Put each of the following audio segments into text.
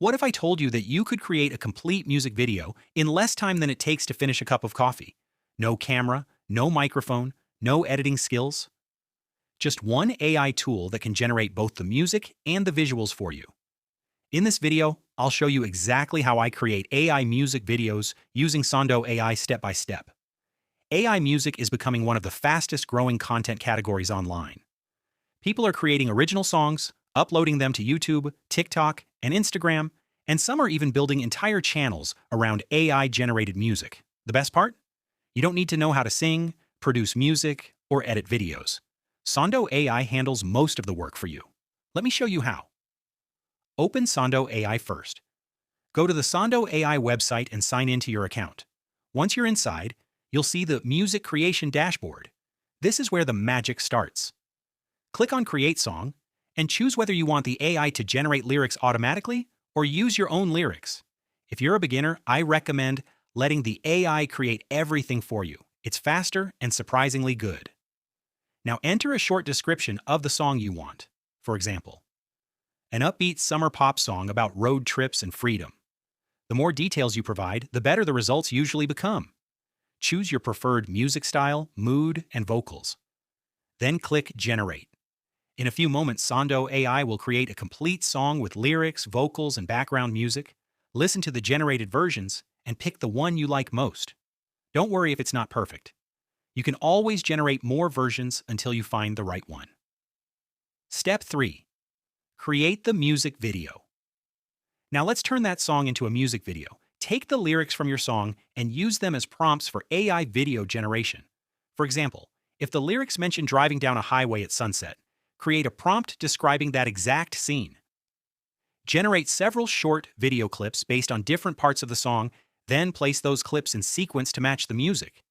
What if I told you that you could create a complete music video in less time than it takes to finish a cup of coffee? No camera, no microphone, no editing skills. Just one AI tool that can generate both the music and the visuals for you. In this video, I'll show you exactly how I create AI music videos using Sondo AI step by step. AI music is becoming one of the fastest growing content categories online. People are creating original songs, uploading them to YouTube, TikTok, and Instagram, and some are even building entire channels around AI-generated music. The best part? You don't need to know how to sing, produce music, or edit videos. Sondo AI handles most of the work for you. Let me show you how. Open Sondo AI first. Go to the Sondo AI website and sign into your account. Once you're inside, you'll see the Music Creation dashboard. This is where the magic starts. Click on Create Song and choose whether you want the AI to generate lyrics automatically or use your own lyrics. If you're a beginner, I recommend letting the AI create everything for you. It's faster and surprisingly good. Now enter a short description of the song you want. For example, an upbeat summer pop song about road trips and freedom. The more details you provide, the better the results usually become. Choose your preferred music style, mood, and vocals. Then click Generate. In a few moments, Sondo AI will create a complete song with lyrics, vocals, and background music. Listen to the generated versions and pick the one you like most. Don't worry if it's not perfect. You can always generate more versions until you find the right one. Step 3. Create the music video. Now let's turn that song into a music video. Take the lyrics from your song and use them as prompts for AI video generation. For example, if the lyrics mention driving down a highway at sunset, create a prompt describing that exact scene. Generate several short video clips based on different parts of the song, then place those clips in sequence to match the music.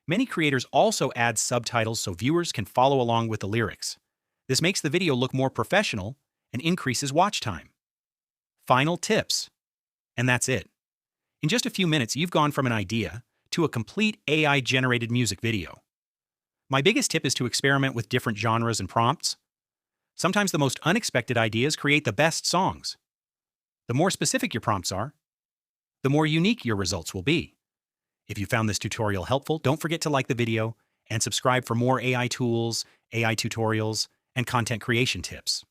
Many creators also add subtitles so viewers can follow along with the lyrics. This makes the video look more professional and increases watch time. Final tips. And that's it. In just a few minutes, you've gone from an idea to a complete AI-generated music video. My biggest tip is to experiment with different genres and prompts. Sometimes the most unexpected ideas create the best songs. The more specific your prompts are, the more unique your results will be. If you found this tutorial helpful, don't forget to like the video and subscribe for more AI tools, AI tutorials, and content creation tips.